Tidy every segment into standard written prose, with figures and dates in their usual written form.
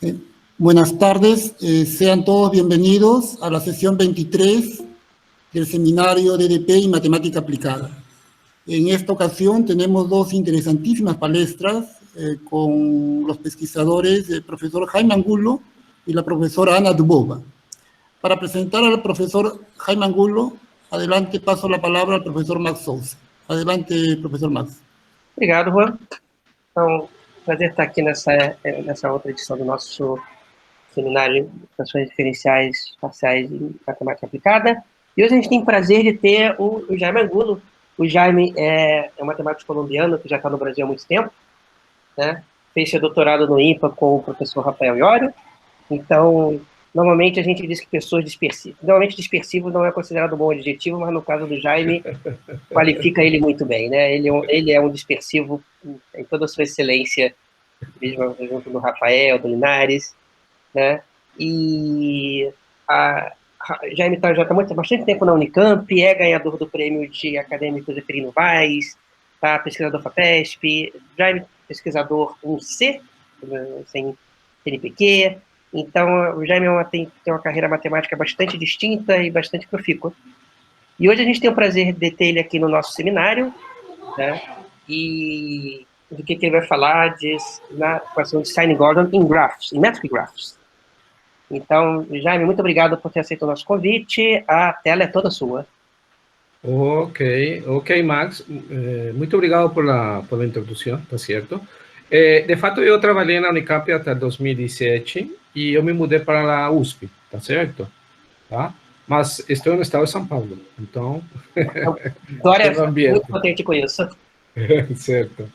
Eh, Buenas tardes, sean todos bienvenidos a la sesión 23 del seminario DDP y Matemática Aplicada. En esta ocasión tenemos dos interesantísimas palestras con los pesquisadores, el profesor Jaime Angulo y la profesora Ana Dubova. Para presentar al profesor Jaime Angulo, adelante, paso la palabra al profesor Max Souza. Adelante, professor Max. Obrigado, Juan. Então, prazer estar aqui nessa outra edição do nosso seminário de equações diferenciais parciais em matemática aplicada. E hoje a gente tem o prazer de ter o Jaime Angulo. O Jaime é um matemático colombiano que já está no Brasil há muito tempo, né? Fez seu doutorado no IMPA com o professor Rafael Iorio. Então, normalmente a gente diz que pessoas dispersivas... Normalmente dispersivo não é considerado um bom adjetivo, mas no caso do Jaime, qualifica ele muito bem, né? Ele é um dispersivo em toda a sua excelência, mesmo junto do Rafael, do Linares, né? E Jaime já está bastante tempo na Unicamp, é ganhador do prêmio de acadêmicos Zeferino Vaz, tá? Pesquisador FAPESP, Jaime pesquisador 1C, sem CNPq. Então, o Jaime tem uma carreira matemática bastante distinta e bastante profícua. E hoje a gente tem o prazer de ter ele aqui no nosso seminário, né? E do que ele vai falar na equação de Sine-Gordon em graphs, em metric graphs. Então, Jaime, muito obrigado por ter aceito o nosso convite. A tela é toda sua. Ok, Max. Muito obrigado por la introdução, tá certo? De fato, eu trabalhei na Unicamp até 2017 e eu me mudei para a USP, tá certo? Tá? Mas estou no estado de São Paulo, então... Glória, muito contente com isso. Certo.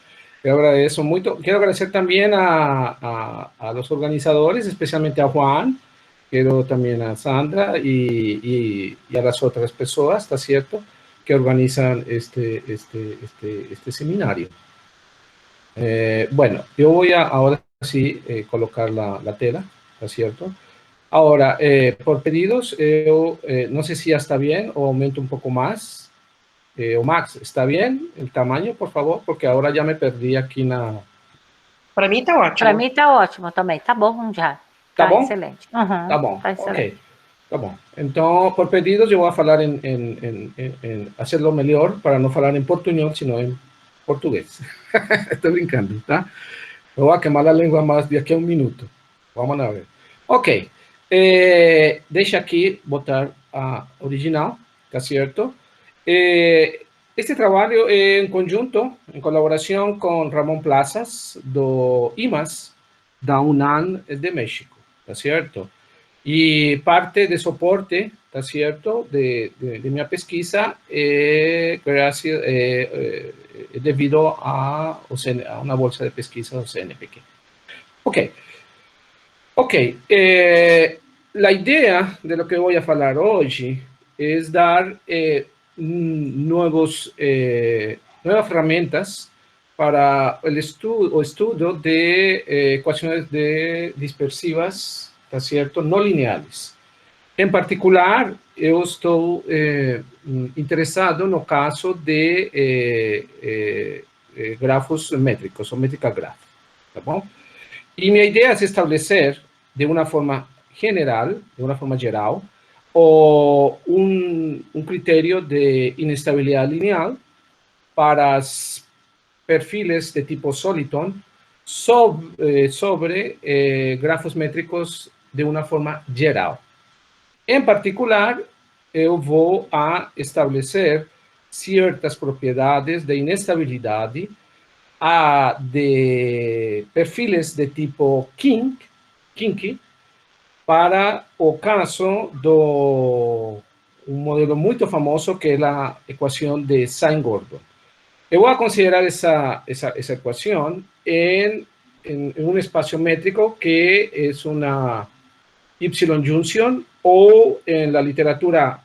Eu agradeço muito. Quero agradecer também a los organizadores, especialmente a Juan, quero também a Sandra e a las outras pessoas, tá certo? Que organizam este seminario. Bueno, yo voy a ahora sí colocar la tela, ¿está cierto? Ahora, por pedidos, no sé si ya está bien o aumento un poco más. O Max, ¿está bien el tamaño, por favor? Porque ahora ya me perdí aquí na... Para mim está ótimo. Para mim está ótimo também, tá bom já. Tá bom? Excelente. Uhum, tá bom, tá excelente. ok. Tá bom. Então, por pedidos, eu vou falar hacerlo melhor, para não falar em portuñol, sino em português. Estou brincando, tá? Eu vou queimar a língua mais daqui a um minuto. Vamos lá ver. Ok. Deixa aqui botar a original, tá certo? Este trabalho é em conjunto, em colaboração com Ramon Plazas, do IMAS, da UNAM de México, tá certo? E parte de soporte, tá certo, de minha pesquisa devido a uma bolsa de pesquisa do CNPq. Ok. La idea de lo que voy a hablar hoy es dar nuevas herramientas para el estudio de ecuaciones dispersivas, ¿está cierto?, no lineales. En particular, eu estou interessado no caso de grafos métricos, ou metric graph, tá bom? E minha ideia é estabelecer de uma forma geral, um critério de inestabilidade lineal para perfiles de tipo Soliton sobre grafos métricos de uma forma geral. Em particular, eu vou estabelecer certas propriedades de inestabilidade de perfiles de tipo Kinky para o caso do modelo muito famoso que é a equação de Sine-Gordon. Eu vou considerar essa equação em um espaço métrico que é uma Y-junction ou em la literatura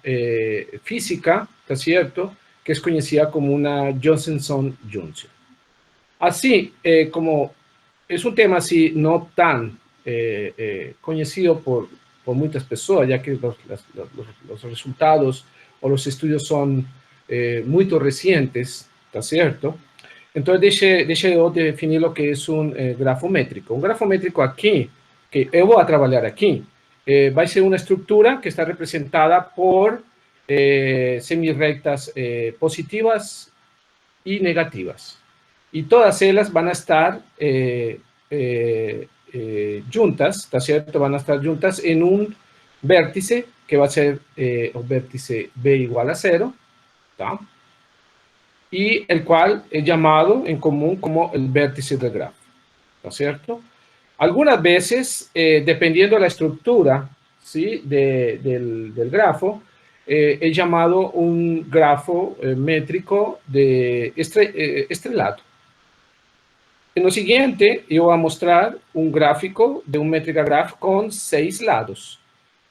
física, ¿está cierto?, que es conocida como una Josephson junction. Así, como es un tema así no tan conocido por muchas personas, ya que los resultados o los estudios son muy recientes, ¿está cierto? Entonces, deixa eu definir lo que es un grafo métrico. Un grafo métrico aquí, que eu vou trabalhar aqui, vai ser uma estrutura que está representada por semirrectas positivas y negativas. Y todas ellas van a estar juntas, ¿está cierto? Van a estar juntas en un vértice que va a ser el vértice B igual a 0, ¿tá? Y el cual es llamado en común como el vértice del grafo, ¿está cierto? Algunas veces, dependiendo de la estructura, ¿sí? del grafo, es llamado un grafo métrico de estrelado. En lo siguiente, yo voy a mostrar un gráfico de un métrica graph con 6 lados.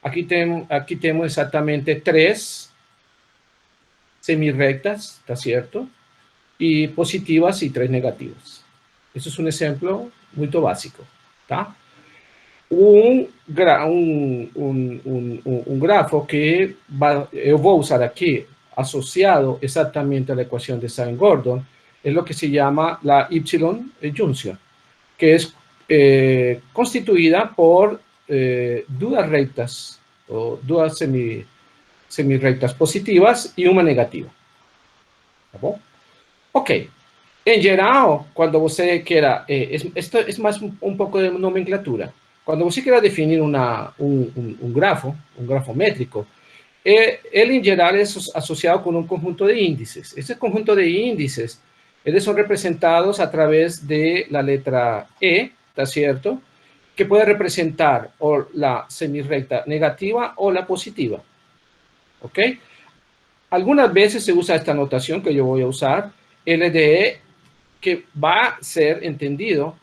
Aquí tenemos exactamente 3 semirrectas, ¿está cierto? Y positivas y 3 negativas. Eso es un ejemplo muy básico, ¿está? Un grafo que yo voy a usar aquí, asociado exactamente a la ecuación de Sine-Gordon, es lo que se llama la Y-junción, que es constituida por dos rectas, o dos semirrectas positivas y una negativa. ¿Tá bom? Ok. En general, cuando você quiera, esto es más un poco de nomenclatura. Cuando você quiera definir un grafo métrico, él en general es asociado con un conjunto de índices. Ese conjunto de índices, ellos son representados a través de la letra E, ¿está cierto? Que puede representar o la semirrecta negativa o la positiva. ¿Ok? Algunas veces se usa esta notación que yo voy a usar, LDE, que va a ser entendido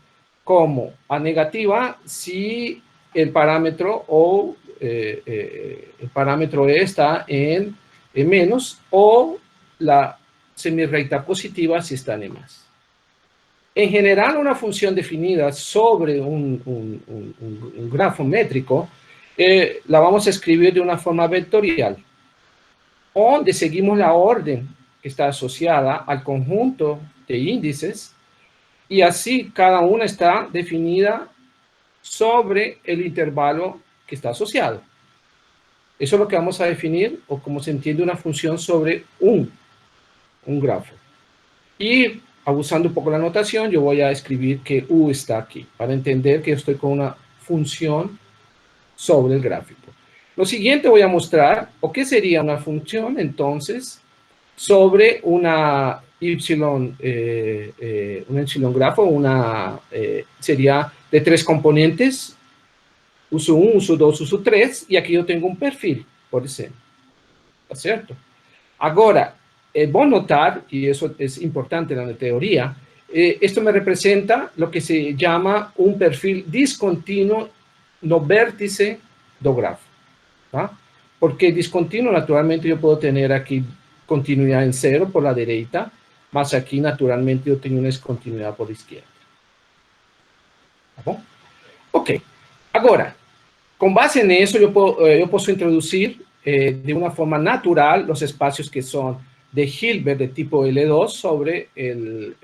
como a negativa si el parámetro o el parámetro E está en menos, o la semirrecta positiva si está en más. En general, una función definida sobre un grafo métrico la vamos a escribir de una forma vectorial, donde seguimos la orden que está asociada al conjunto de índices, y así cada una está definida sobre el intervalo que está asociado. Eso es lo que vamos a definir, o como se entiende una función sobre un grafo. Y abusando un poco de la notación, yo voy a escribir que U está aquí, para entender que estoy con una función sobre el gráfico. Lo siguiente voy a mostrar, o qué sería una función, entonces, sobre una y grafo, sería de 3 componentes, uso 1, uso 2, uso 3, y aquí yo tengo un perfil, por ejemplo. ¿Está cierto? Ahora, voy a notar, y eso es importante en la teoría, esto me representa lo que se llama un perfil discontinuo no vértice do grafo. ¿Tá? Porque discontinuo, naturalmente, yo puedo tener aquí continuidad en 0 por la derecha, más aquí, naturalmente, yo tengo una discontinuidad por la izquierda. ¿Tá bom? Ok. Ahora, con base en eso, yo puedo introducir de una forma natural los espacios que son de Hilbert de tipo L2 sobre el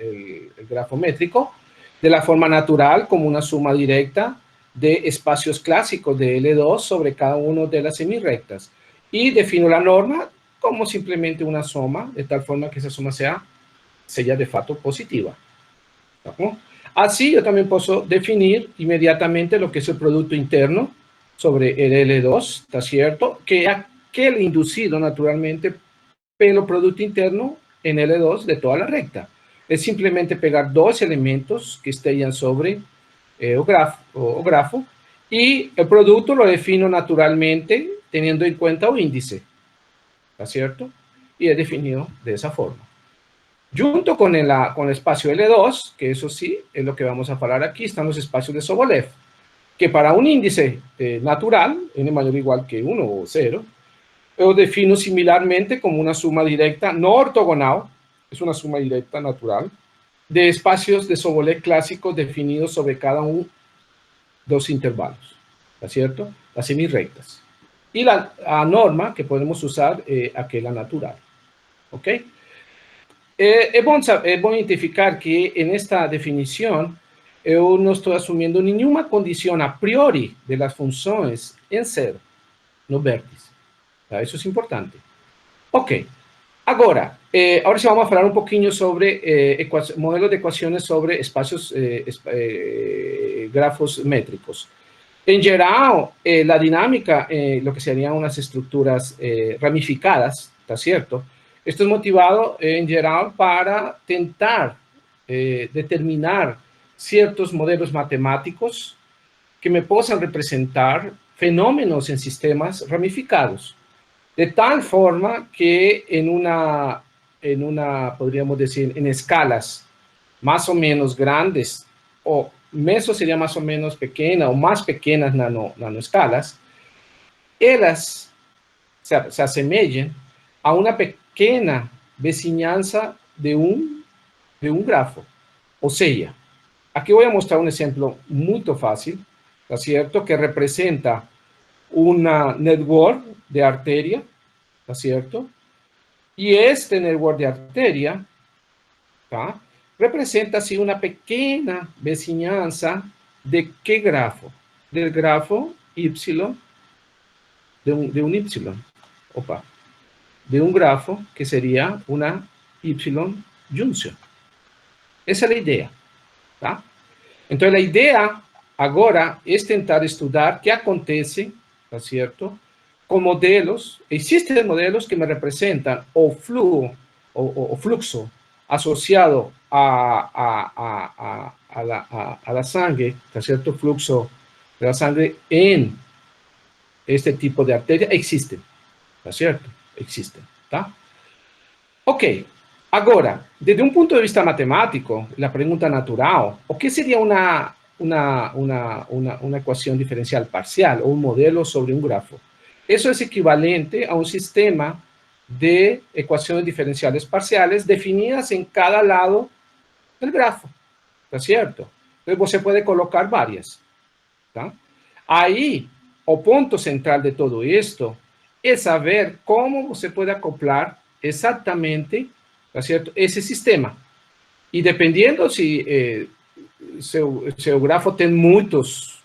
grafo métrico, de la forma natural como una suma directa de espacios clásicos de L2 sobre cada uno de las semirrectas. Y defino la norma como simplemente una suma, de tal forma que esa suma sea de facto positiva. ¿No? Así yo también puedo definir inmediatamente lo que es el producto interno sobre el L2, ¿está cierto? Que es aquel inducido naturalmente pelo producto interno en L2 de toda la recta. Es simplemente pegar 2 elementos que estén sobre o grafo, y el producto lo defino naturalmente teniendo en cuenta un índice, ¿está cierto? Y es definido de esa forma. Junto con el espacio L2, que eso sí es lo que vamos a hablar aquí, están los espacios de Sobolev, que para un índice natural, n mayor o igual que 1 o 0, yo defino similarmente como una suma directa no ortogonal, es una suma directa natural, de espacios de Sobolev clásicos definidos sobre cada uno de los intervalos, ¿está cierto? Las semirrectas. Y la norma que podemos usar, aquella natural, ¿ok? Es bueno identificar que en esta definición eu não estou assumindo nenhuma condição a priori de las funções em zero, no vértice. Tá? Isso é importante. Ok. Agora, ahora sí vamos a falar un poquito sobre modelos de ecuaciones sobre espacios, grafos métricos. En general, la dinámica, lo que serían unas estructuras ramificadas, ¿está cierto? Esto es motivado en general para tentar determinar ciertos modelos matemáticos que me puedan representar fenómenos en sistemas ramificados. De tal forma que en una, podríamos decir, en escalas más o menos grandes, o meso sería más o menos pequeña, o más pequeñas nanoescalas, ellas se asemellan a una pequeña vizinhança de un grafo. O sea, aquí voy a mostrar un ejemplo muy fácil, ¿está cierto? Que representa una network de arteria, ¿está cierto? Y este network de arteria, ¿tá? Representa así una pequeña vizinhança de qué grafo? Del grafo Y, de un Y, de un grafo que sería una Y-junction. Esa es la idea, ¿tá? Entonces la idea ahora es tentar estudar qué acontece, ¿está cierto?, con modelos. Existen modelos que me representan o fluxo asociado a la sangre, ¿está cierto?, fluxo de la sangre en este tipo de arteria. Existen, ¿está cierto? Existen, ¿tá? Ok, ahora, desde un punto de vista matemático, la pregunta natural, ¿o qué sería una ecuación diferencial parcial o un modelo sobre un grafo? Eso es equivalente a un sistema de ecuaciones diferenciales parciales definidas en cada lado del grafo, ¿está cierto? Entonces, você puede colocar varias, ¿tá? Ahí, o punto central de todo esto es saber cómo você puede acoplar exactamente, ¿está cierto?, ese sistema. Y dependiendo si seu grafo tem muitos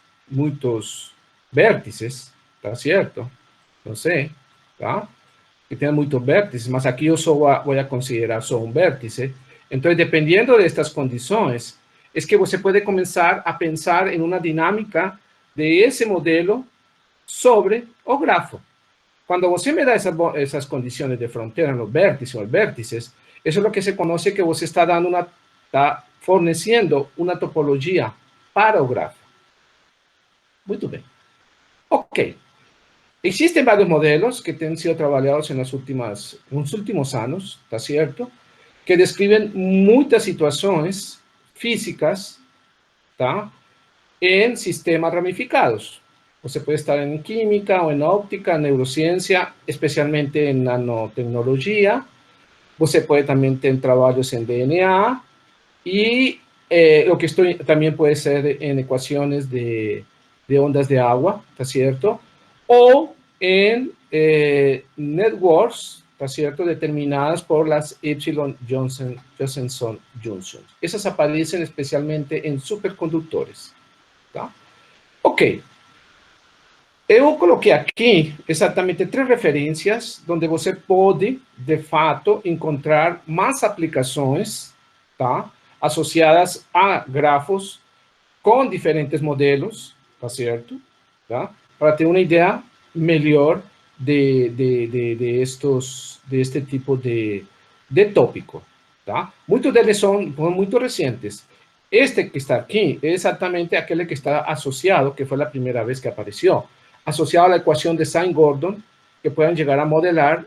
vértices, ¿está cierto? No sé, ¿tá? Que tenga muchos vértices, mas aquí yo solo voy a considerar solo un vértice. Entonces, dependiendo de estas condiciones, es que você puede comenzar a pensar en una dinámica de ese modelo sobre o grafo. Cuando você me da esas condiciones de frontera en los vértices o vértices, eso es lo que se conoce que você está forneciendo una topología para o grafo. Muy bien. Ok. Existen varios modelos que han sido trabajados en los últimos años, ¿está cierto?, que describen muchas situaciones físicas, ¿tá?, en sistemas ramificados. Você puede estar en química o en óptica, neurociencia, especialmente en nanotecnología. Você puede también tener trabajos en DNA y lo que también puede ser en ecuaciones de ondas de agua, ¿está cierto?, o en networks, ¿está cierto?, determinadas por las Y-Josephson junctions. Esas aparecen especialmente en superconductores, ¿tá? Ok. Eu coloquei aqui exatamente 3 referências onde você pode, de fato, encontrar mais aplicações, tá, associadas a grafos com diferentes modelos, tá certo? Tá? Para ter uma ideia melhor de este tipo de tópico, tá? Muitos deles são muito recentes. Este que está aqui é exatamente aquele que está associado, que foi a primeira vez que apareceu, asociado a la ecuación de Sine-Gordon, que puedan llegar a modelar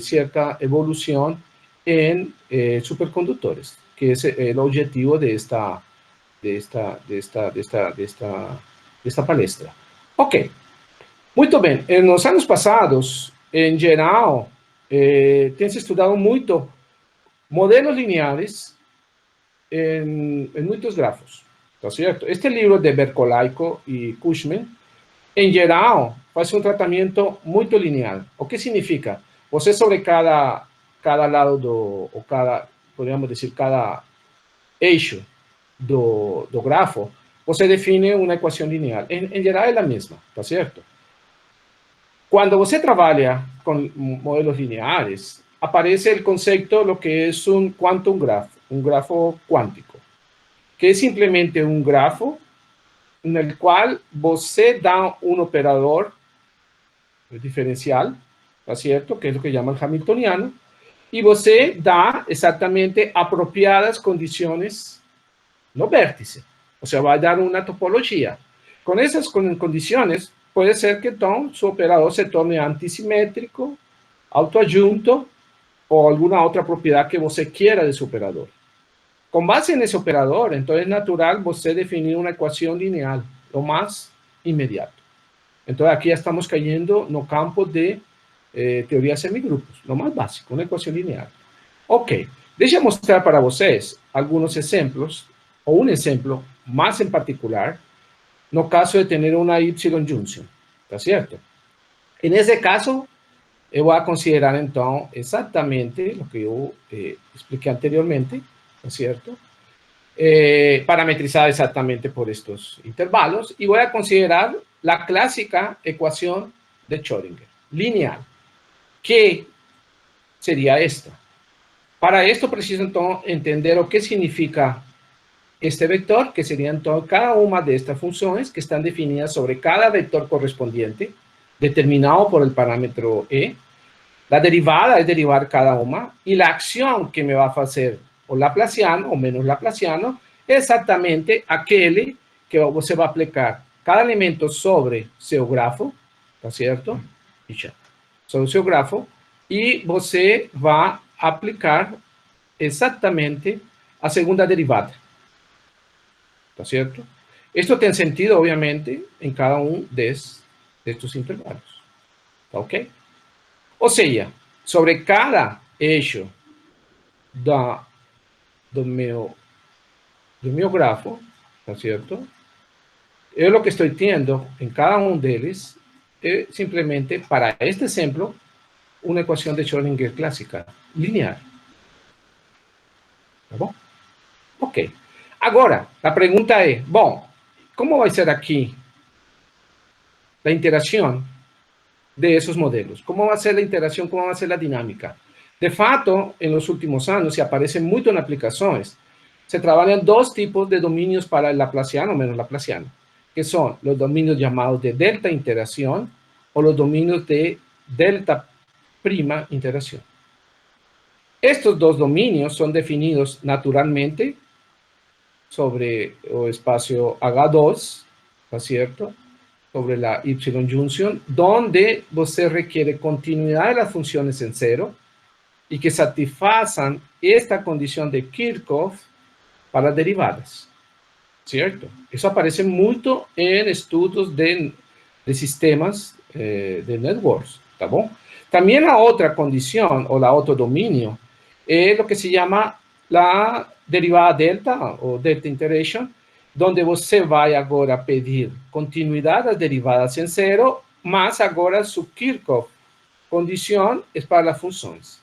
cierta evolución en superconductores, que es el objetivo de esta palestra. Ok, muy bien. En los años pasados, en general, se estudiado mucho modelos lineares en muchos grafos, ¿está cierto? Este libro de Bercolaico y Cushman, en geral, faz um tratamento muito linear. O que significa? Você sobre cada lado podríamos dizer, cada eixo do grafo, você define uma equação linear. Em geral é a mesma, tá certo? Quando você trabalha com modelos lineares, aparece o conceito lo que é um quantum graph, um grafo quântico, que é simplesmente um grafo no qual você dá um operador diferencial, tá certo? Que é o que chama o hamiltoniano, e você dá exatamente apropriadas condições no vértice. O sea, vai dar uma topologia. Com essas condições, pode ser que então seu operador se torne antisimétrico, autoadjunto ou alguma outra propriedade que você queira desse operador. Com base nesse operador, então é natural você definir uma equação linear, o mais imediato. Então aqui estamos caindo no campo de teoria semigrupos, lo mais básico, uma equação linear. Ok, deixa eu mostrar para vocês alguns exemplos, ou um exemplo mais em particular, no caso de ter uma Y-junction, tá certo? Nesse caso, eu vou considerar, então, exatamente o que eu expliquei anteriormente, tá certo? Parametrizada exatamente por estes intervalos, e vou considerar a clássica equação de Schrödinger, linear, que seria esta. Para esto preciso, então, entender o que significa este vector, que seria, então, cada uma de estas funções que estão definidas sobre cada vector correspondiente, determinado por el parámetro E. La derivada é derivar cada uma, e a ação que me vai fazer o Laplaciano, ou menos Laplaciano, é exatamente aquele que você vai aplicar cada elemento sobre seu grafo, tá certo? Sobre o seu grafo, e você vai aplicar exatamente a segunda derivada. Tá certo? Isto tem sentido, obviamente, em cada um destes intervalos. Tá ok? Ou seja, sobre cada eixo do meu grafo, tá certo? Eu o que estou tendo em cada um deles é simplesmente, para este exemplo, uma equação de Schrödinger clássica, linear. Tá bom? Ok. Agora, a pergunta é, bom, como vai ser aqui a interação de esses modelos? Como vai ser a interação, como vai ser a dinâmica? De fato, em los últimos anos, se aparecem muito em aplicações, se trabalham dois tipos de domínios para o Laplaciano, menos Laplaciano, que são os domínios chamados de delta interação ou os domínios de delta prima interação. Estes dois domínios são definidos naturalmente sobre o espaço H2, ¿está cierto? Sobre la Y-junction, donde você requiere continuidad de las funciones en cero y que satisfazan esta condición de Kirchhoff para derivadas, ¿cierto? Eso aparece mucho en estudios de sistemas de networks, ¿está bom? También la otra condición o la otro dominio es lo que se llama la derivada delta ou delta integration, onde você vai agora pedir continuidade das derivadas em zero, mas agora su Kirchhoff condição é para as funções.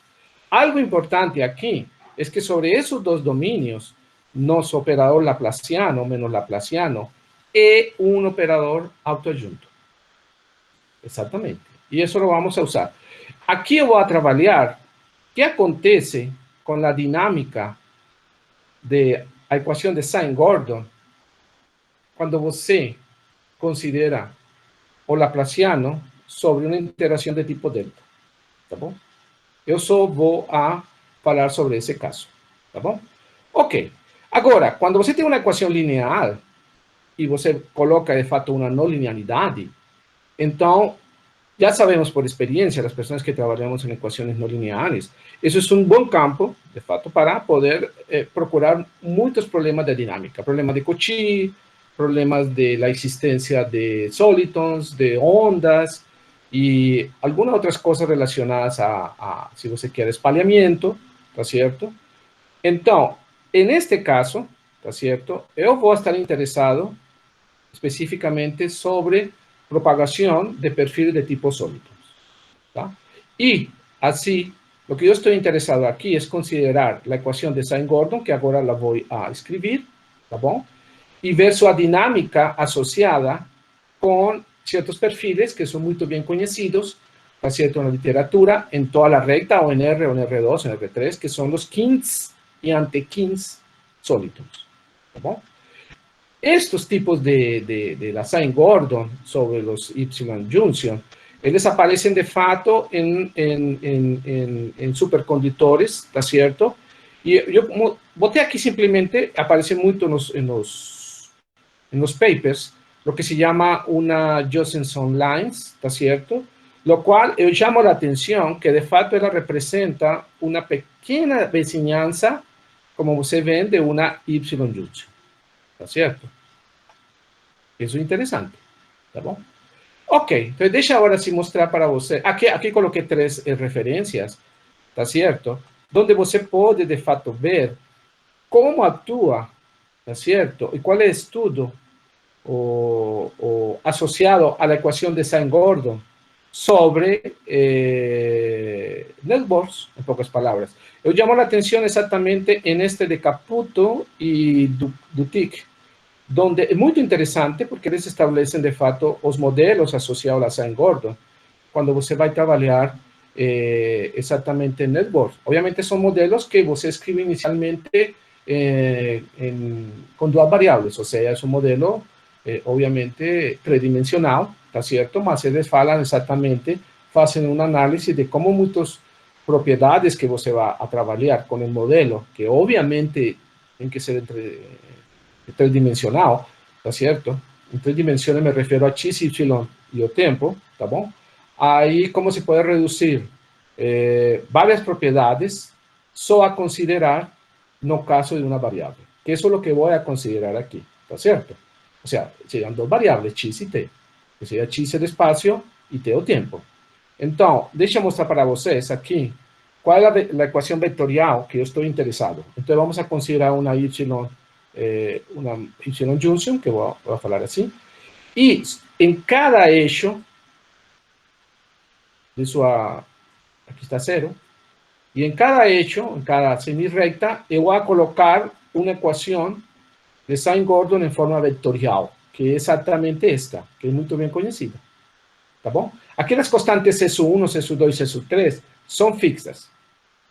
Algo importante aqui é que sobre esses dois domínios, nosso operador Laplaciano menos Laplaciano é um operador autoadjunto. Exatamente. E isso lo vamos a usar. Aqui eu vou trabalhar o que acontece com a dinâmica de a equação de Sine-Gordon quando você considera o Laplaciano sobre uma interação de tipo delta, tá bom? Eu só vou falar sobre esse caso, tá bom? Ok. Agora, quando você tem uma equação linear e você coloca, de fato, uma não linearidade, então, já sabemos por experiência, as pessoas que trabalhamos em equações não lineares, isso é um bom campo, de fato, para poder procurar muitos problemas de dinâmica. Problemas de Cauchy, problemas de la existência de solitons, de ondas, e algumas outras coisas relacionadas a se você quer, espalhamento, tá certo? Então, neste caso, tá certo? Eu vou estar interessado especificamente sobre propagação de perfis de tipo solitons, tá? E, assim, o que eu estou interessado aqui é considerar a equação de Sine-Gordon, que agora la vou a escrever, tá bom? E ver sua dinâmica associada com certos perfiles que são muito bem conhecidos, tá certo, na literatura, em toda a recta, ou em R, ou em R2, ou em R3, que são os kins e antekins sólidos, tá bom? Estos tipos de Lassine-Gordon sobre los Y-junction, eles aparecem de fato em supercondutores, tá certo? E eu botei aqui simplesmente, aparece muito nos papers, lo que se llama una Josephson lines, ¿está cierto? Lo cual yo llamo la atención que de facto ella representa una pequeña vizinhança, como você vê, de una Y-junction, ¿está cierto? Isso é interessante, tá bom? Ok, então deixa agora se mostrar para você. Aqui coloquei 3 referências, tá certo? Onde você pode de fato ver como atua, tá certo? E qual é o estudo asociado a la ecuación de Sine-Gordon sobre networks, en pocas palabras. Yo llamo la atención exactamente en este de Caputo y Dutic, donde es muy interesante porque ellos establecen de facto los modelos asociados a Sine-Gordon cuando você vai trabalhar exactamente en networks. Obviamente son modelos que você escribe inicialmente con 2 variables, o sea, es un modelo obviamente tridimensional, tá certo? Mas eles falam exatamente, fazem um análise de como muitas propriedades que você vai a trabalhar com o modelo, que obviamente tem que ser tridimensional, tá certo? Em 3 dimensões me refiro a x, y e o tempo, tá bom? Aí, como se pode reduzir várias propriedades só a considerar no caso de uma variável, que isso é o que vou a considerar aqui, tá certo? O sea, serían 2 variables, x y t, que sería x el espacio y t el tiempo. Entonces, déjenme mostrar para ustedes aquí cuál es la ecuación vectorial que yo estoy interesado. Entonces, vamos a considerar una y junction, que voy a hablar así, y en cada eixo de su, aquí está 0, y en cada eixo, en cada semirrecta, yo voy a colocar una ecuación de Sine-Gordon en forma vectorial, que es exactamente esta, que es muy bien conocida. ¿Tá bom? Aquí las constantes C1, C2 y C3 son fixas.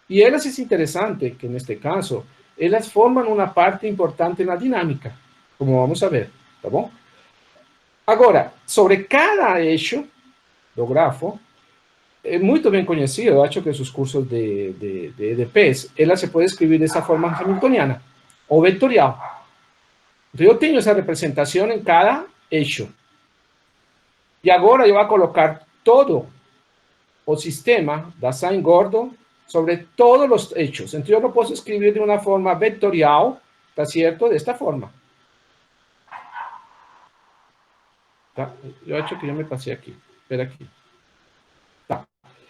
Y ellas es interesante que en este caso, ellas forman una parte importante en la dinámica, como vamos a ver. ¿Tá bom? Ahora, sobre cada eixo do grafo, es muy bien conocido, de hecho que sus cursos de EDPs, ella se puede escribir de esa forma hamiltoniana o vectorial. Entonces, yo tengo esa representación en cada eixo. Y ahora yo voy a colocar todo el sistema de Sine-Gordon sobre todos los eixos. Entonces, yo lo puedo escribir de una forma vectorial, ¿está cierto? De esta forma. ¿Tá? Yo he hecho que yo me pasé aquí. Espera aquí. ¿Tá?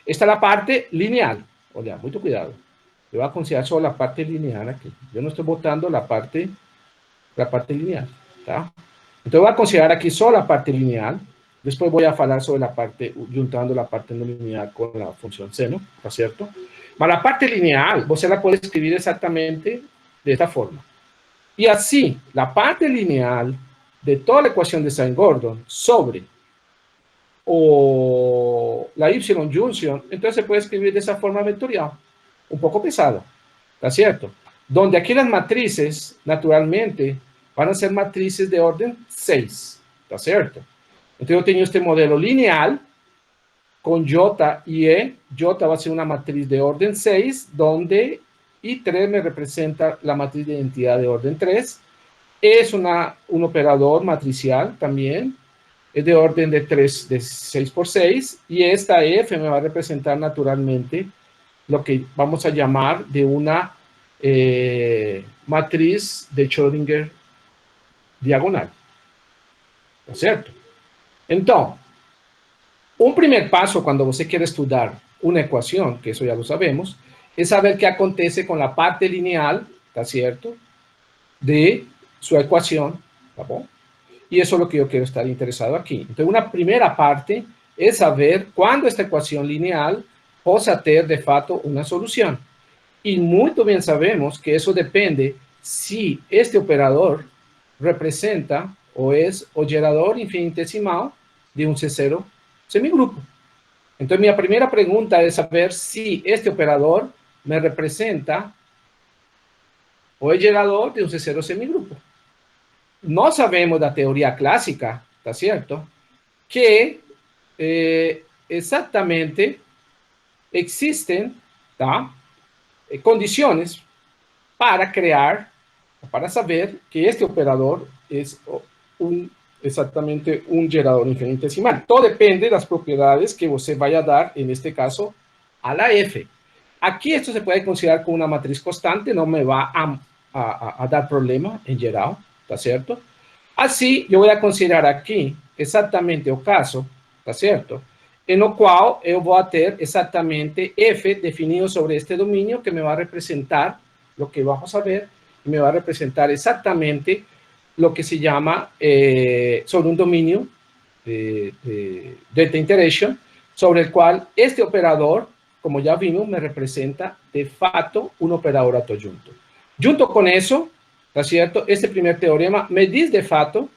Esta es la parte lineal. Oye, mucho cuidado. Yo voy a considerar solo la parte lineal aquí. Yo no estoy botando la parte lineal, ¿tá? Entonces voy a considerar aquí solo la parte lineal, después voy a hablar sobre la parte, juntando la parte no lineal con la función seno, ¿está cierto? Pero la parte lineal, você la puede escribir exactamente de esta forma. Y así, la parte lineal de toda la ecuación de Sine-Gordon sobre la Y-junction, entonces se puede escribir de esa forma vectorial, un poco pesado, ¿está cierto? Donde aquí las matrices, naturalmente, van a ser matrices de orden 6, ¿está cierto? Entonces yo tengo este modelo lineal con J y E. J va a ser una matriz de orden 6, donde I3 me representa la matriz de identidad de orden 3. Es un operador matricial también, es de orden de 3, de 6 por 6, y esta F me va a representar naturalmente lo que vamos a llamar de una matriz de Schrödinger diagonal. ¿No es cierto? Entonces, un primer paso cuando você quiere estudiar una ecuación, que eso ya lo sabemos, es saber qué acontece con la parte lineal, ¿está cierto?, de su ecuación, ¿está bom? Y eso es lo que yo quiero estar interesado aquí. Entonces, una primera parte es saber cuándo esta ecuación lineal possa ter, de fato, una solución. Y muy bien sabemos que eso depende si este operador representa o es o gerador infinitesimal de un C0 semigrupo. Entonces, mi primera pregunta es saber si este operador me representa o es gerador de un C0 semigrupo. No sabemos la teoría clásica, ¿está cierto? Que exactamente existen, ¿tá? Condiciones para crear, para saber que este operador es exactamente un gerador infinitesimal. Todo depende de las propiedades que usted vaya a dar, en este caso, a la F. Aquí esto se puede considerar como una matriz constante, no me va a dar problema en geral, ¿está cierto? Así, yo voy a considerar aquí exactamente el caso, ¿está cierto? En lo cual yo voy a tener exactamente F definido sobre este dominio que me va a representar lo que vamos a ver, y me va a representar exactamente lo que se llama sobre un dominio de delta iteration, sobre el cual este operador, como ya vimos, me representa de facto un operador adjunto. Junto con eso, ¿está cierto? Este primer teorema me dice de facto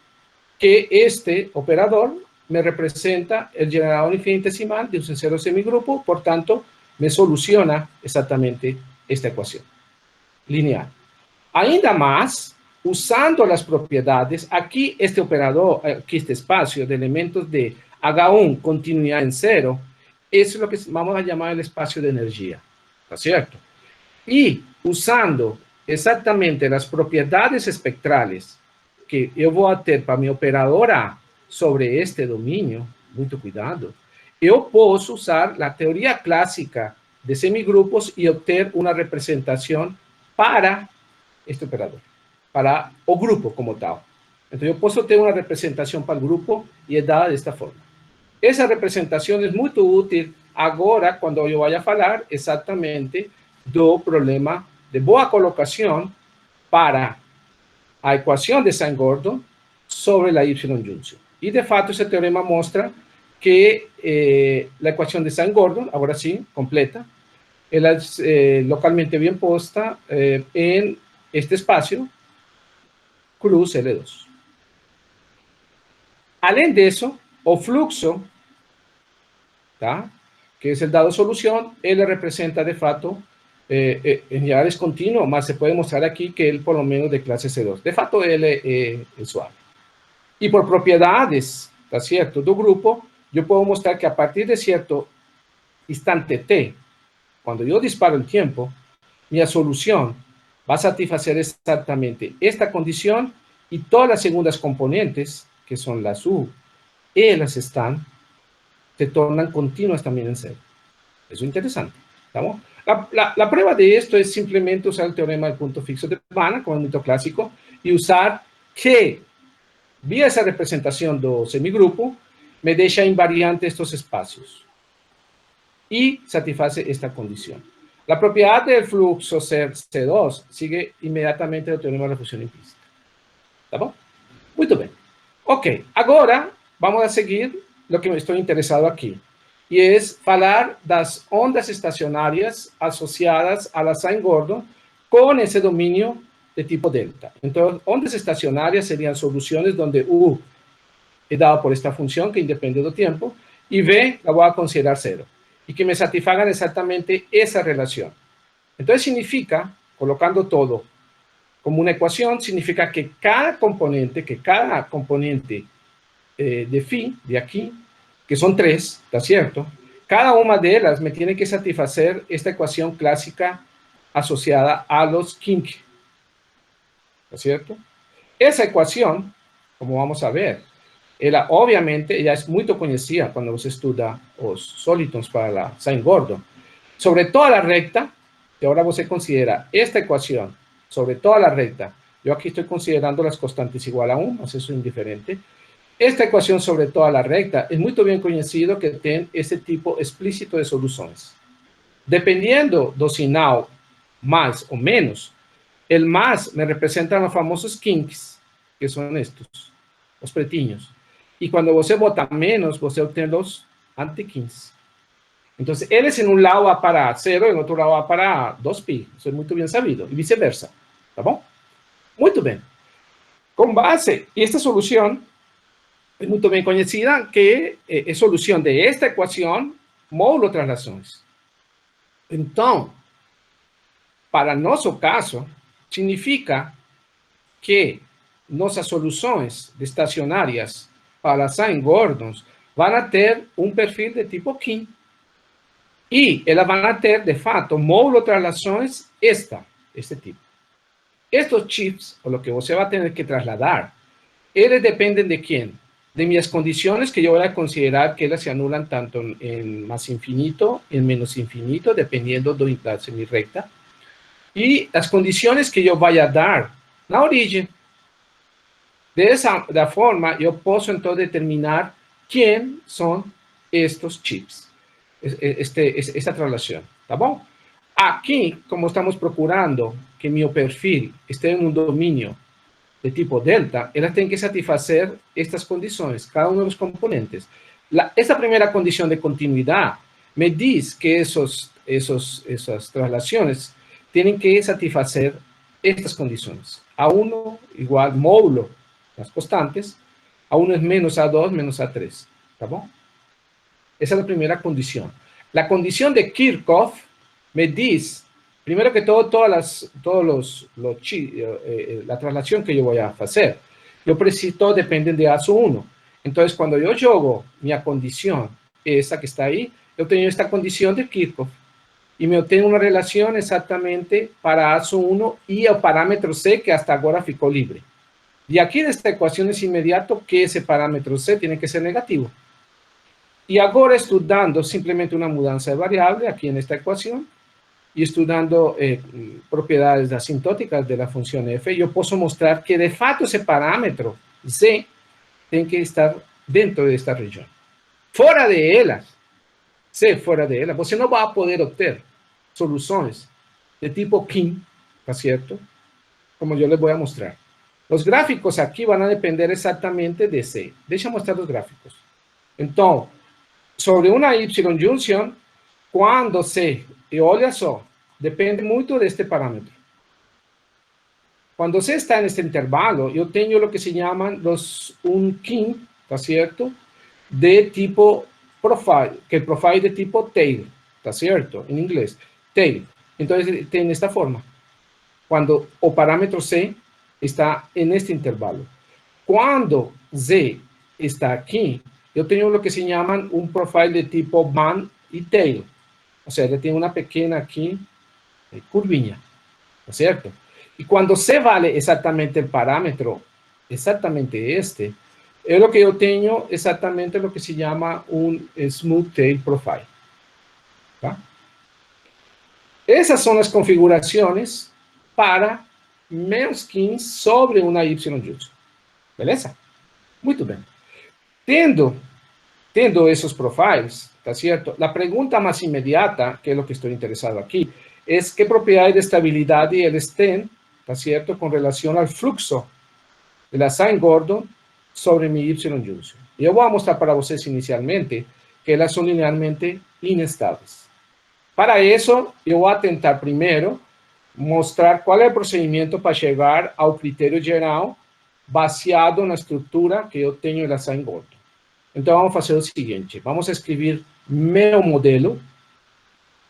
que este operador me representa el generador infinitesimal de un C0 semigrupo, por tanto, me soluciona exactamente esta ecuación lineal. Ainda más, usando las propiedades, aquí este operador, aquí este espacio de elementos de H1, continuidad en cero, eso es lo que vamos a llamar el espacio de energía, ¿está cierto? Y usando exactamente las propiedades espectrales que yo voy a tener para mi operador A sobre este dominio, mucho cuidado, yo puedo usar la teoría clásica de semigrupos y obtener una representación para este operador, para o grupo como tal. Entonces yo puedo tener una representación para el grupo y es dada de esta forma. Esa representación es muy útil ahora cuando yo vaya a hablar exactamente do problema de boa colocación para a ecuación de Saint-Gordon sobre la Y-junción. Y de facto ese teorema muestra que la ecuación de Saint-Gordon, ahora sí, completa, es localmente bien puesta en este espacio cruz L2. Além de eso, o fluxo, ¿tá? Que es el dado solución, él representa de facto, en general es continuo, más se puede mostrar aquí que él por lo menos de clase C2. De facto, él es suave. Y por propiedades, ¿está cierto?, do grupo, yo puedo mostrar que a partir de cierto instante t, cuando yo disparo el tiempo, mi solución va a satisfacer exactamente esta condición y todas las segundas componentes, que son las U y las están, se tornan continuas también en cero. Eso es interesante, ¿estamos? La prueba de esto es simplemente usar el teorema del punto fijo de Banach, como es muy clásico, y usar que, vía esa representación do semigrupo, me deja invariante estos espacios y satisface esta condición. La propiedad del fluxo C2 sigue inmediatamente el teorema de la fusión implícita. ¿Está bom? Muy bien. Ok, ahora vamos a seguir lo que me estoy interesado aquí. Y es hablar de las ondas estacionarias asociadas a la Saint-Gordon con ese dominio de tipo delta. Entonces, ondas estacionarias serían soluciones donde U es dado por esta función que independe del tiempo y V la voy a considerar cero. Y que me satisfagan exactamente esa relación. Entonces significa, colocando todo como una ecuación, significa que cada componente de phi, de aquí, que son 3, ¿está cierto? Cada una de ellas me tiene que satisfacer esta ecuación clásica asociada a los kink, ¿está cierto? Esa ecuación, como vamos a ver, ela obviamente ya es muy conocida cuando se estudia los solitons para la Saint-Gordon. Sobre toda la recta, que ahora você considera esta ecuación, sobre toda la recta, yo aquí estoy considerando las constantes igual a 1, eso es indiferente. Esta ecuación sobre toda la recta es muy bien conocido que tiene ese tipo explícito de soluciones. Dependiendo do sinal más o menos, el más me representan los famosos kinks, que son estos, los pretinhos. Y cuando você bota menos, você obtiene los anti-kinks. Entonces, eles en un lado va para 0 y en otro lado va para 2pi. Eso es muy bien sabido. Y viceversa. ¿Está bom? Muy bien. con base, y esta solución es muy bien conocida, que es solución de esta ecuación módulo traslações. Então, para nosso caso, significa que nossas soluções estacionárias para Sine-Gordons vão a ter um perfil de tipo King. E elas vão a ter, de fato, módulo traslações este tipo. Estos chips, o lo que você vai ter que trasladar, eles dependem de quem? De minhas condições, que eu vou considerar que elas se anulam tanto em mais infinito, em menos infinito, dependendo da semirrecta. E as condições que eu vou dar na origem. Da forma, eu posso, então, determinar quem são estes chips, esta traslação, tá bom? Aqui, como estamos procurando que meu perfil esteja em um domínio de tipo delta, elas têm que satisfazer estas condições, cada um dos componentes. Esta primeira condição de continuidade me diz que essas traslações têm que satisfazer estas condições. A1 igual módulo las constantes, A1 es menos A2 menos A3, ¿está bien? Esa es la primera condición. La condición de Kirchhoff me dice, primero que todo, la traslación que yo voy a hacer, yo preciso, todo depende de A1. Entonces, cuando yo jogo mi condición, esa que está ahí, yo tengo esta condición de Kirchhoff, y me obtengo una relación exactamente para A1 y el parámetro C, que hasta ahora ficó libre. Y aquí de esta ecuación es inmediato que ese parámetro C tiene que ser negativo. Y ahora estudando simplemente una mudanza de variable aquí en esta ecuación y estudiando propiedades asintóticas de la función f, yo puedo mostrar que de facto ese parámetro C tiene que estar dentro de esta región. Fuera de ella, C fuera de ella, você no va a poder obtener soluciones de tipo King, ¿no es cierto? Como yo les voy a mostrar. Los gráficos aquí van a depender exactamente de C. Deixa mostrar los gráficos. Entonces, sobre una Y-junction, cuando C, y olha só, depende mucho de este parámetro. Cuando C está en este intervalo, yo tengo lo que se llaman un King, ¿está cierto? De tipo profile, que el profile de tipo tail, ¿está cierto? En inglés, tail. Entonces, tiene esta forma. Cuando el parámetro C está en este intervalo. Cuando Z está aquí, yo tengo lo que se llaman un profile de tipo band y tail. O sea, yo tengo una pequeña aquí curvinha, ¿no es cierto? Y cuando C vale exactamente el parámetro, exactamente este, es lo que yo tengo exactamente lo que se llama un smooth tail profile. ¿Va? Esas son las configuraciones para menos 15 sobre una Y-junction. Beleza? Muito bem. Tendo esos profiles, ¿está cierto? La pregunta más inmediata, que es lo que estoy interesado aquí, es qué propiedades de estabilidad y eles têm, ¿está cierto? Con relación al flujo de la Sine-Gordon sobre mi Y-junction. Yo voy a mostrar para ustedes inicialmente que elas son linealmente inestables. Para eso, yo voy a tentar primero mostrar cuál es el procedimiento para llegar al criterio general baseado en la estructura que yo tengo en la Sine-Gordon. Entonces vamos a hacer lo siguiente, vamos a escribir meu modelo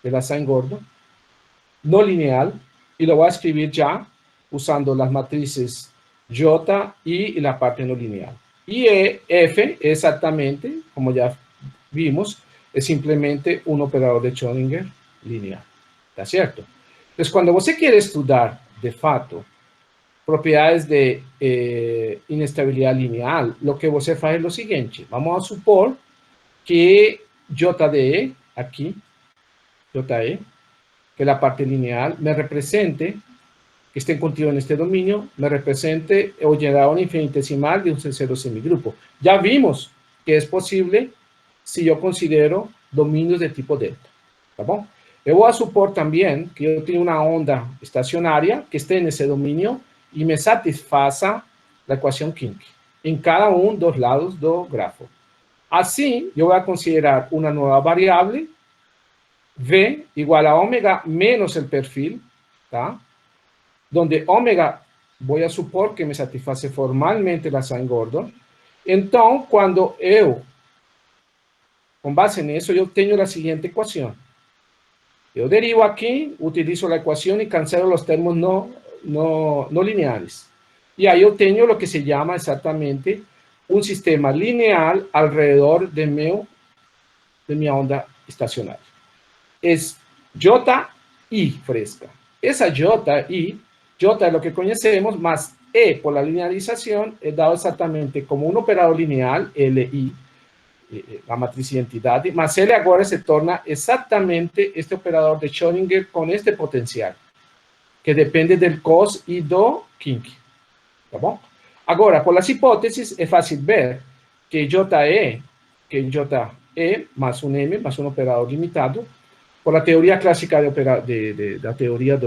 de la Sine-Gordon no lineal y lo voy a escribir ya usando las matrices J y la parte no lineal. Y F exactamente, como ya vimos, es simplemente un operador de Schrödinger lineal. ¿Está cierto? Entonces, cuando você quiere estudiar, de fato, propiedades de inestabilidad lineal, lo que você faz es lo siguiente. Vamos a supor que JDE, aquí, JE, que es la parte lineal, me represente, que esté contigo en este dominio, me represente o generador infinitesimal de un cero semigrupo. Ya vimos que es posible si yo considero dominios de tipo delta. ¿Está bien? Yo voy a supor también que yo tengo una onda estacionaria que esté en ese dominio y me satisfaça la ecuación Kincke en cada uno de los lados del grafo. Así, yo voy a considerar una nueva variable, V igual a omega menos el perfil, ¿tá? Donde omega voy a supor que me satisface formalmente la Sine-Gordon. Entonces, cuando yo, con base en eso, yo tengo la siguiente ecuación. Yo derivo aquí, utilizo la ecuación y cancelo los términos no lineales. Y ahí yo tengo lo que se llama exactamente un sistema lineal alrededor de mi onda estacionaria. Es JI fresca. Esa JI es lo que conocemos, más E por la linealización es dado exactamente como un operador lineal, LI, la matriz identidad, más L ahora se torna exactamente este operador de Schrödinger con este potencial, que depende del cos y do Quincke. Tá bom? Agora, por las hipótesis, es fácil ver que JE más un M más un operador limitado, por la teoría clásica de la teoría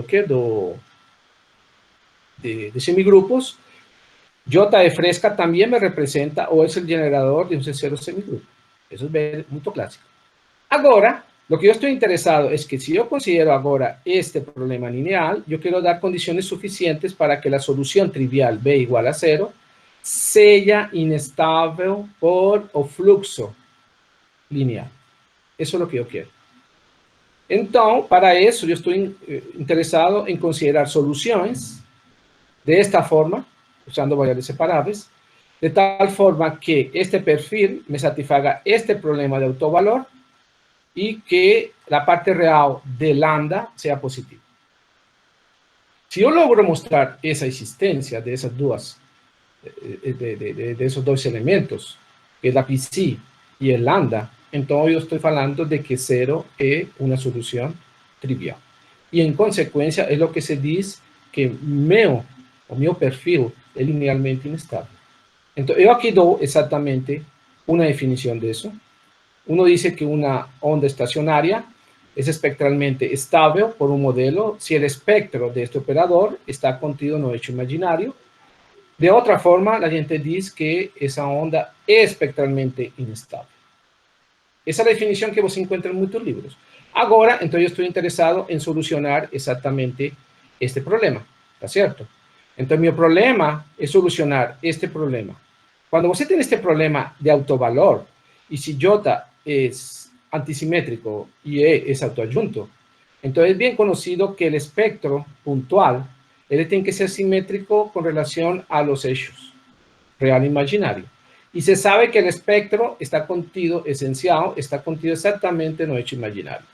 de semigrupos, JE fresca también me representa o es el generador de un C0 semigrupo. Eso es muy clásico. Ahora, lo que yo estoy interesado es que si yo considero ahora este problema lineal, yo quiero dar condiciones suficientes para que la solución trivial B igual a 0 sea inestable por o fluxo lineal. Eso es lo que yo quiero. Entonces, para eso yo estoy interesado en considerar soluciones de esta forma, usando variables separables, de tal forma que este perfil me satisfaga este problema de autovalor y que la parte real de lambda sea positiva. Si yo logro mostrar esa existencia de esas dos, de esos dos elementos, que es la PC y el lambda, entonces yo estoy hablando de que 0 es una solución trivial. Y en consecuencia es lo que se dice que mi perfil es linealmente inestable. Entonces yo aquí doy exactamente una definición de eso. Uno dice que una onda estacionaria es espectralmente estable por un modelo si el espectro de este operador está contido en un hecho imaginario. De otra forma, la gente dice que esa onda es espectralmente inestable. Esa es la definición que vos encuentras en muchos libros. Ahora, entonces yo estoy interesado en solucionar exactamente este problema, ¿está cierto? Entonces mi problema es solucionar este problema. Cuando usted tiene este problema de autovalor, y si J es antisimétrico y E es autoadjunto, entonces es bien conocido que el espectro puntual, él tiene que ser simétrico con relación a los hechos, real e imaginario. Y se sabe que el espectro está contido, esencial, está contido exactamente en el hecho imaginario.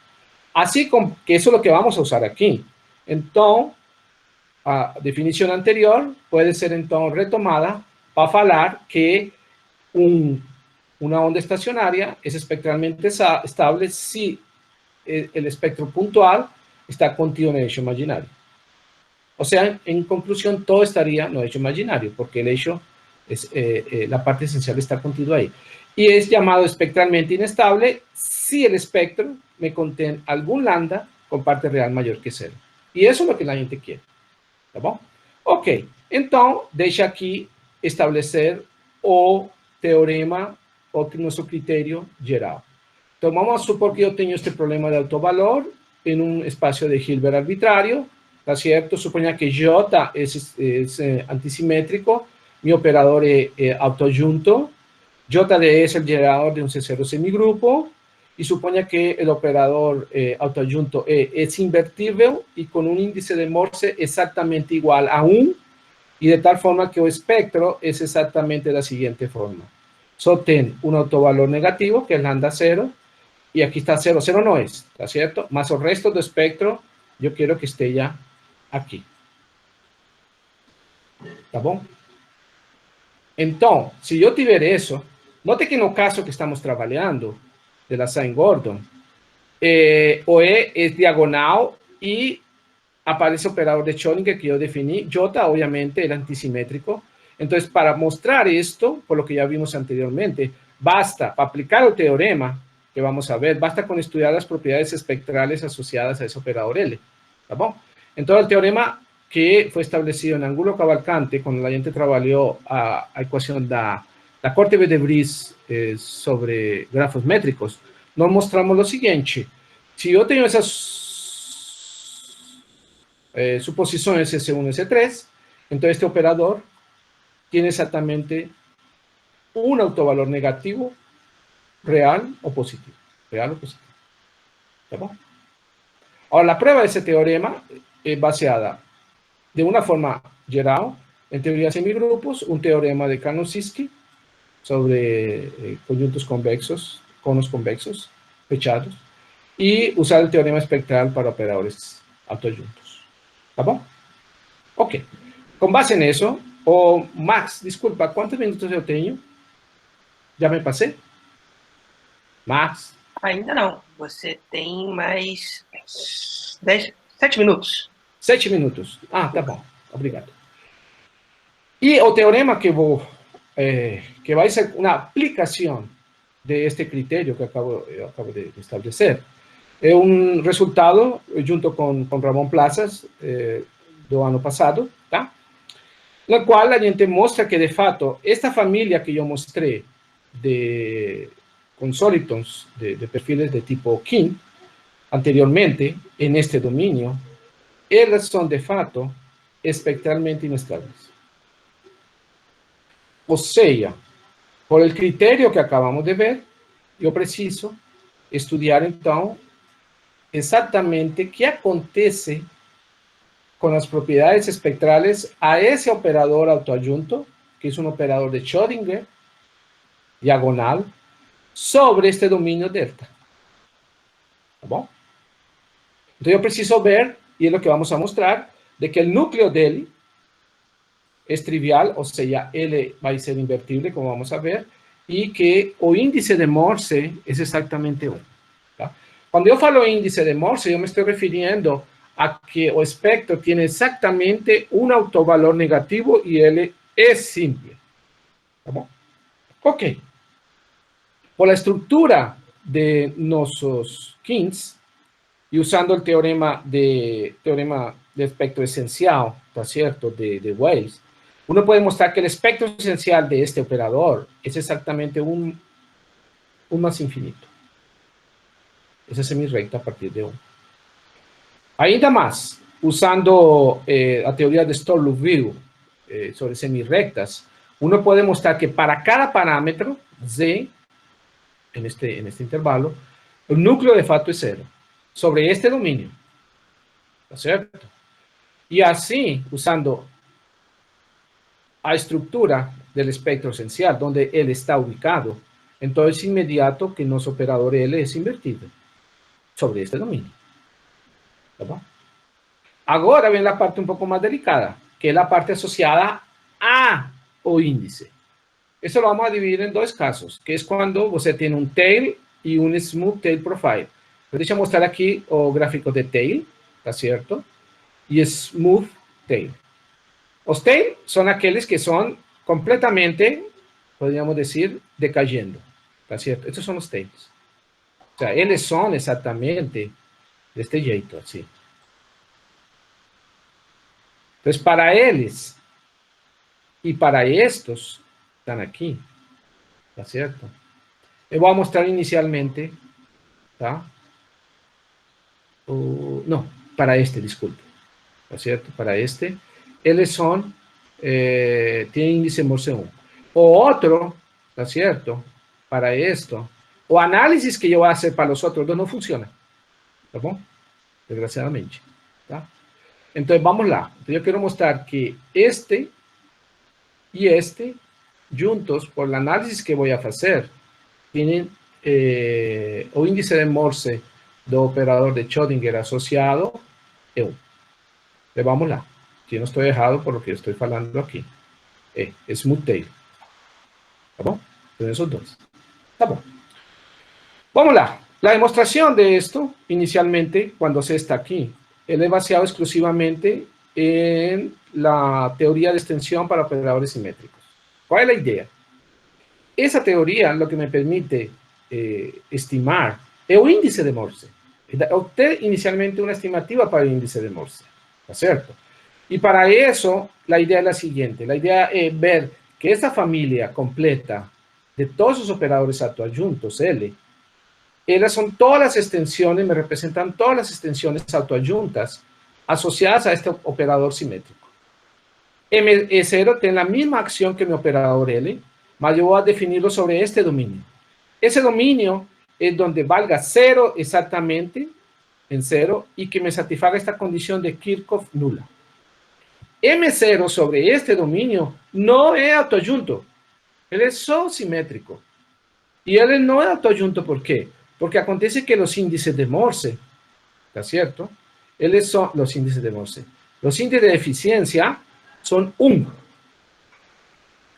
Así que eso es lo que vamos a usar aquí. Entonces, a definición anterior puede ser entonces retomada para hablar que una onda estacionaria es espectralmente estable si el espectro puntual está contido en el hecho imaginario. O sea, en conclusión, todo estaría en el hecho imaginario, porque el hecho, la parte esencial está contido ahí. Y es llamado espectralmente inestable si el espectro me contiene algún lambda con parte real mayor que 0. Y eso es lo que la gente quiere. ¿Tá bom? Ok, entonces, deixa aquí establecer o teorema o nuestro criterio geral. Entonces, vamos a supor que yo tengo este problema de autovalor en un espacio de Hilbert arbitrario, ¿está cierto? Suponga que J es antisimétrico, mi operador es autoadjunto, JD es el generador de un C0 semigrupo, y suponga que el operador autoadjunto es invertible y con un índice de Morse exactamente igual a 1, y de tal forma que el espectro es exactamente de la siguiente forma. Ten un autovalor negativo, que es lambda 0, y aquí está 0, 0 no es, ¿está cierto? Más el resto del espectro, yo quiero que esté ya aquí. ¿Está bom? Entonces, si yo tuviera eso, note que en el caso que estamos trabajando, de la Sine-Gordon, o E es diagonal y aparece el operador de Schrödinger que yo definí. J, obviamente, el antisimétrico. Entonces, para mostrar esto, por lo que ya vimos anteriormente, basta, para aplicar el teorema que vamos a ver, basta con estudiar las propiedades espectrales asociadas a ese operador L. ¿Está bon? Entonces, el teorema que fue establecido en Angulo Cavalcante, cuando la gente trabajó a ecuación da corte de Vries sobre grafos métricos, nos mostramos lo siguiente. Si yo tengo esas suposiciones S1 y S3, Entonces este operador tiene exactamente un autovalor negativo, real o positivo. Real o positivo. ¿Está bien? Ahora, la prueba de ese teorema es baseada de una forma general en teoría de semigrupos, un teorema de Kanosinsky sobre conjuntos convexos, conos convexos, fechados, y usar el teorema espectral para operadores autoadjuntos. ¿Está bien? Ok. Con base en eso, Max, disculpa, ¿cuántos minutos yo tengo? Já me passei? Max? Ainda não. Você tem mais 7 minutos. 7 minutos. Ah, tá bom. Obrigado. E o teorema que vou, que vai ser uma aplicação de este critério que eu acabo de estabelecer, é um resultado junto com Ramon Plazas do ano passado, tá? Na qual a gente mostra que, de fato, esta família que eu mostrei de consolitons de perfiles de tipo King anteriormente en este dominio, ellas son de fato espectralmente inestables. O sea, por el criterio que acabamos de ver, yo preciso estudiar entonces exactamente qué acontece con las propiedades espectrales a ese operador autoadjunto, que es un operador de Schrödinger, diagonal, sobre este dominio delta. ¿Está bom? Entonces yo preciso ver, y es lo que vamos a mostrar, de que el núcleo de L es trivial, o sea, L va a ser invertible, como vamos a ver, y que o índice de Morse es exactamente 1. ¿Tá? Cuando yo falo índice de Morse, yo me estoy refiriendo a que o espectro tiene exactamente un autovalor negativo y L es simple. ¿Está bom? Ok. Por la estructura de nuestros Kings, y usando el teorema de espectro esencial, ¿está cierto?, de Wales, uno puede mostrar que el espectro esencial de este operador es exactamente un más infinito. Esa semirrecta a partir de 1. Ainda más, usando la teoría de Storr-Liouville sobre semirrectas, uno puede mostrar que para cada parámetro, Z, en este intervalo, el núcleo de fato es 0, sobre este dominio. ¿Está cierto? Y así, usando la estructura del espectro esencial, donde L está ubicado, entonces es inmediato que nuestro operador L es invertido sobre este dominio. ¿Está bien? Ahora viene la parte un poco más delicada, que es la parte asociada a o índice. Esto lo vamos a dividir en dos casos, que es cuando usted tiene un tail y un smooth tail profile. Deixa eu mostrar aqui o gráfico de tail, ¿está cierto? Y smooth tail. Los tail son aquellos que son completamente, podríamos decir, decayendo, ¿está cierto? Estos son los tails. O sea, eles son exactamente de este jeito, así. Entonces, para eles y para estos, están aquí, ¿está cierto? Les voy a mostrar inicialmente, ¿está? No, para este, disculpe, ¿está cierto? Para este, ellos son, tienen índice Morse 1. O otro, ¿está cierto? Para esto, o análisis que yo voy a hacer para los otros dos no funciona, ¿está bien? Desgraciadamente, ¿está? Entonces, vamos lá. Entonces, yo quiero mostrar que este y este, juntos, por el análisis que voy a hacer, tienen o índice de Morse do operador de Schrödinger asociado a 1. Entonces, vamos lá. Si no estoy dejado por lo que estoy hablando aquí. Smooth tail. ¿Está bien? Entonces, esos dos. Está bien. Vamos lá. La demostración de esto, inicialmente, cuando se está aquí, él es basado exclusivamente en la teoría de extensión para operadores simétricos. ¿Cuál es la idea? Esa teoría lo que me permite estimar es un índice de Morse. Obté inicialmente una estimativa para el índice de Morse, ¿está cierto? Y para eso, la idea es la siguiente. La idea es ver que esta familia completa de todos los operadores autoadjuntos, L, ellas son todas las extensiones, me representan todas las extensiones autoadjuntas asociadas a este operador simétrico. M0 tiene la misma acción que mi operador L, mas yo voy a definirlo sobre este dominio. Ese dominio es donde valga 0 exactamente, en 0, y que me satisfaga esta condición de Kirchhoff nula. M0 sobre este dominio no es autoadjunto, él es simétrico. Y él no es autoadjunto, ¿por qué? Porque acontece que los índices de Morse, ¿está cierto? Son los índices de Morse. Los índices de eficiencia son 1.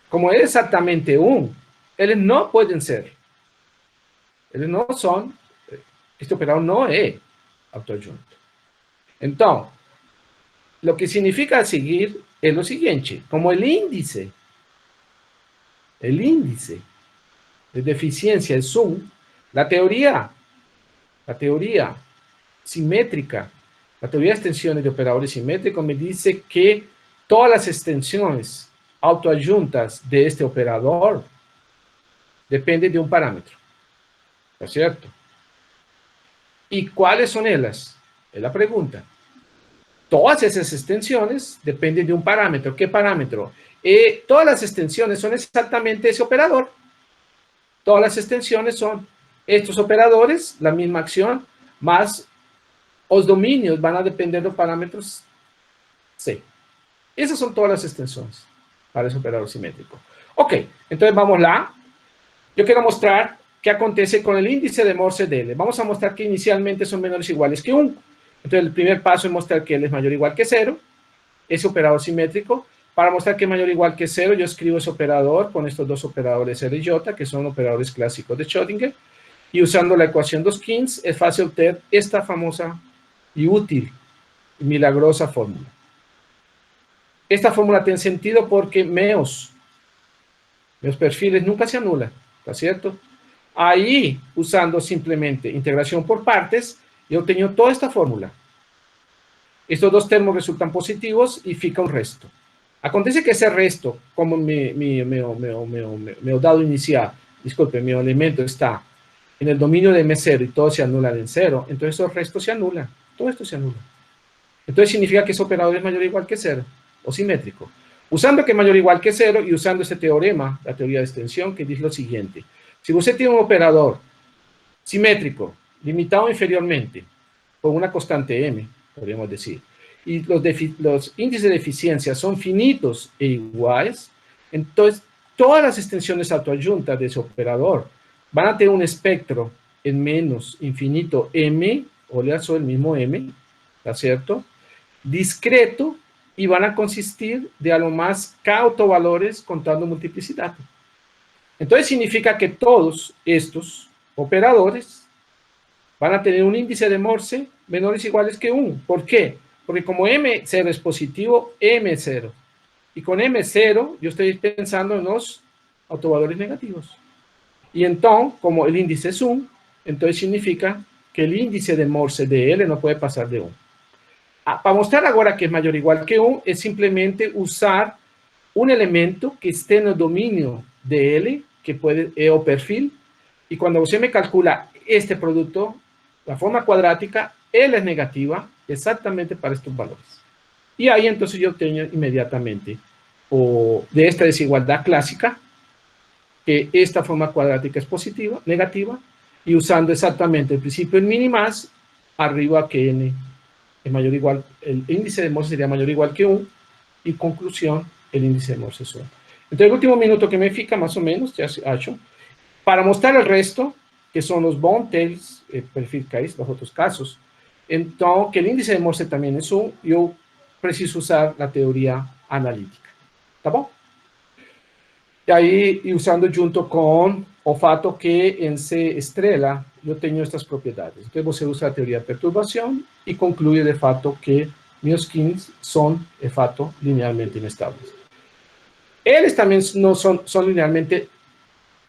Como es exactamente 1, ellos no pueden ser. Ellos no son, este operador no es autoadjunto. Entonces, lo que significa seguir es lo siguiente, como el índice de eficiencia es 1, la teoría simétrica, la teoría de extensiones de operadores simétricos me dice que todas las extensiones autoadjuntas de este operador dependen de un parámetro. ¿Está cierto? ¿Y cuáles son ellas? Es la pregunta. Todas esas extensiones dependen de un parámetro. ¿Qué parámetro? Todas las extensiones son exactamente ese operador. Todas las extensiones son estos operadores, la misma acción, más los dominios van a depender de los parámetros C. Esas son todas las extensiones para ese operador simétrico. Ok, entonces vamos lá. Yo quiero mostrar qué acontece con el índice de Morse de L. Vamos a mostrar que inicialmente son menores o iguales que 1. Entonces el primer paso es mostrar que L es mayor o igual que 0, ese operador simétrico. Para mostrar que es mayor o igual que 0, yo escribo ese operador con estos dos operadores L y J, que son operadores clásicos de Schrödinger. Y usando la ecuación 2 Kins, es fácil obtener esta famosa y útil y milagrosa fórmula. Esta fórmula tiene sentido porque meus perfiles nunca se anulan, ¿está cierto? Ahí, usando simplemente integración por partes, yo tengo toda esta fórmula. Estos dos termos resultan positivos y fica un resto. Acontece que ese resto, como mi dado inicial, disculpe, mi elemento está en el dominio de M0 y todo se anula en 0, entonces esos restos se anulan. Todo esto se anula. Entonces significa que ese operador es mayor o igual que 0, o simétrico. Usando que es mayor o igual que 0 y usando este teorema, la teoría de extensión, que dice lo siguiente. Si usted tiene un operador simétrico, limitado inferiormente, por una constante m, podríamos decir, y los índices de eficiencia son finitos e iguales, entonces todas las extensiones autoadjuntas de ese operador van a tener un espectro en menos infinito m, o le hace el mismo m, ¿está cierto? Discreto, y van a consistir de a lo más k autovalores contando multiplicidad. Entonces significa que todos estos operadores van a tener un índice de Morse menores o iguales que 1. ¿Por qué? Porque como M0 es positivo, M0. Y con M0 yo estoy pensando en los autovalores negativos. Y entonces, como el índice es 1, entonces significa que el índice de Morse de L no puede pasar de 1. Para mostrar ahora que es mayor o igual que 1, es simplemente usar un elemento que esté en el dominio de L, que puede o perfil, y cuando usted me calcula este producto, la forma cuadrática, L es negativa, exactamente para estos valores. Y ahí entonces yo obtengo inmediatamente, de esta desigualdad clásica, que esta forma cuadrática es positiva, negativa, y usando exactamente el principio en mínimás, arriba que n es mayor o igual, el índice de Morse sería mayor o igual que 1, y conclusión, el índice de Morse es 1. Entonces, el último minuto que me fica, más o menos, ya se ha hecho, para mostrar el resto, que son los bond tails, perfil case, los otros casos, entonces, que el índice de Morse también es 1, yo preciso usar la teoría analítica. ¿Está bom? Y ahí, y usando junto con o fato que en C estrela, yo tengo estas propiedades. Entonces, você usa la teoría de perturbación y concluye de fato que mis Kins son, de fato, linealmente inestables. Ellos también no son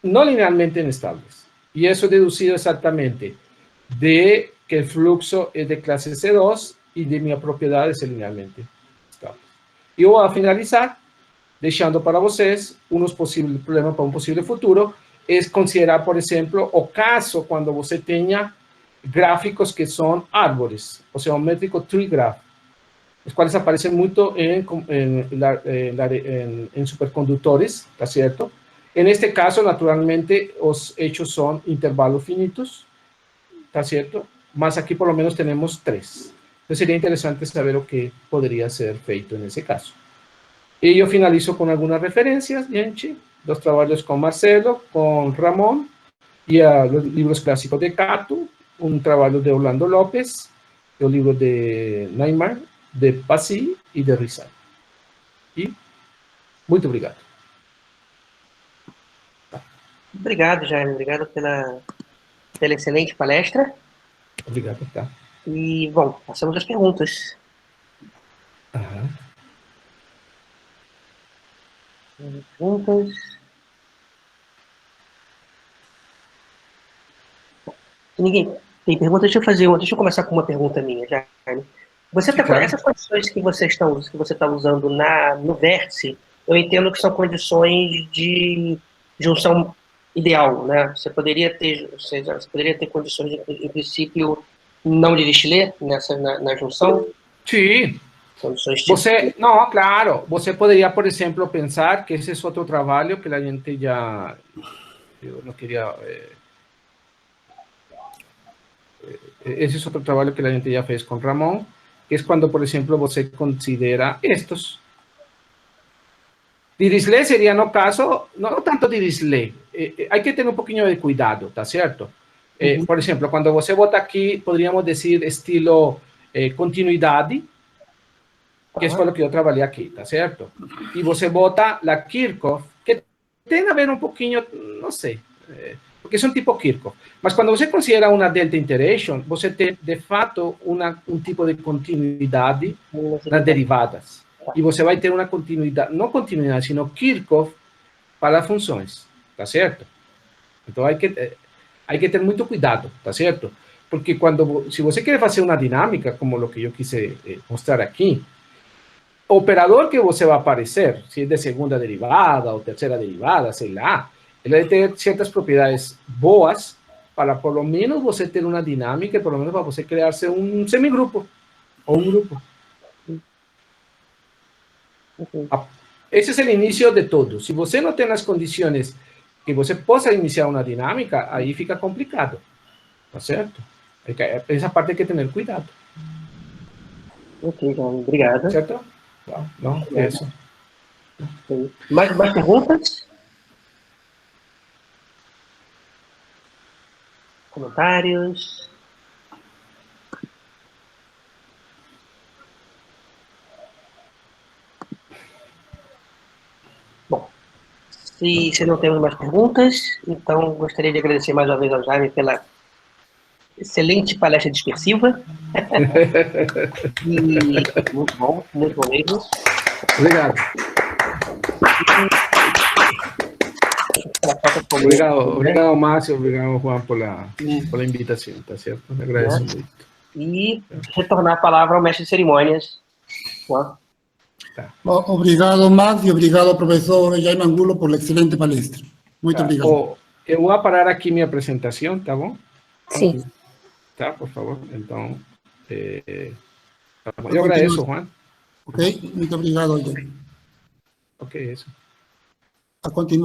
no linealmente inestables. Y eso es deducido exactamente de que el flujo es de clase C2 y de mi propiedad es linealmente estable. Y voy a finalizar dejando para vocês unos posibles problemas para un posible futuro, es considerar, por ejemplo, o caso cuando você tenha gráficos que son árboles, o sea, un métrico tree graph. os quais aparecem muito em supercondutores, tá certo? En este caso, naturalmente, os hechos são intervalos finitos, tá certo? Mas aqui, por lo menos, temos 3. Então, seria interessante saber o que poderia ser feito nesse caso. E eu finalizo com algumas referências, gente, dos trabalhos com Marcelo, com Ramón, e os livros clássicos de Cato, um trabalho de Orlando Lopes, o livro de Neymar, de Passy e de Rizal. E muito obrigado. Obrigado, Jaime. Obrigado pela excelente palestra. Obrigado, tá? E, bom, passamos às perguntas. Aham. Perguntas. Se ninguém tem pergunta, deixa eu fazer uma. Deixa eu começar com uma pergunta minha, Jaime. Você tá, Claro. essas condições que você está usando no vértice, eu entendo que são condições de junção ideal, né? Você poderia ter condições, em princípio, não de Dirichlet na junção? Sim. Condições tipo... Você, não, claro. Você poderia, por exemplo, pensar que esse é outro trabalho que a gente já... Eu não queria... esse é outro trabalho que a gente já fez com Ramón, que es cuando, por ejemplo, você considera estos. Dirichlet sería, no caso, no tanto Dirichlet, hay que tener un poquito de cuidado, ¿está cierto? Por ejemplo, cuando você bota aquí, podríamos decir estilo continuidad, que es lo que yo trabajé aquí, ¿está cierto? Y você bota la Kirchhoff, que tiene a ver un poquito, no sé, porque son tipo Kirchhoff. Mas quando você considera uma delta interaction, você tem, de fato, um tipo de continuidade nas derivadas. E você vai ter uma continuidade, não continuidade, sino Kirchhoff para as funções, tá certo? Então, hay que ter muito cuidado, tá certo? Porque se você quer fazer uma dinâmica, como o que eu quis mostrar aqui, o operador que você vai aparecer, se é de segunda derivada ou terceira derivada, sei lá, ele vai ter certas propriedades boas para, por lo menos, você ter uma dinâmica, por lo menos para você criar-se um semigrupo ou um grupo. Esse é o início de tudo. Se você não tem as condições que você possa iniciar uma dinâmica, aí fica complicado. Tá certo? Essa parte tem que ter cuidado. Ok, João, obrigado. Certo? Não, é isso. Mais perguntas? Comentários? Bom, se não temos mais perguntas, então gostaria de agradecer mais uma vez ao Jaime pela excelente palestra dispersiva. E muito bom mesmo. Obrigado. Obrigado, Márcio. Obrigado, Juan, por la invitação, tá certo? Me agradeço muito. E retornar a palavra ao mestre de cerimônias, Juan. Tá. Obrigado, Max, e obrigado, professor Jaime Angulo, por a excelente palestra. Muito obrigado. Eu vou parar aqui minha apresentação, tá bom? Sim. Tá, por favor. Então, eu agradeço, Juan. Ok, muito obrigado, Jaime. Ok, isso. A continuação.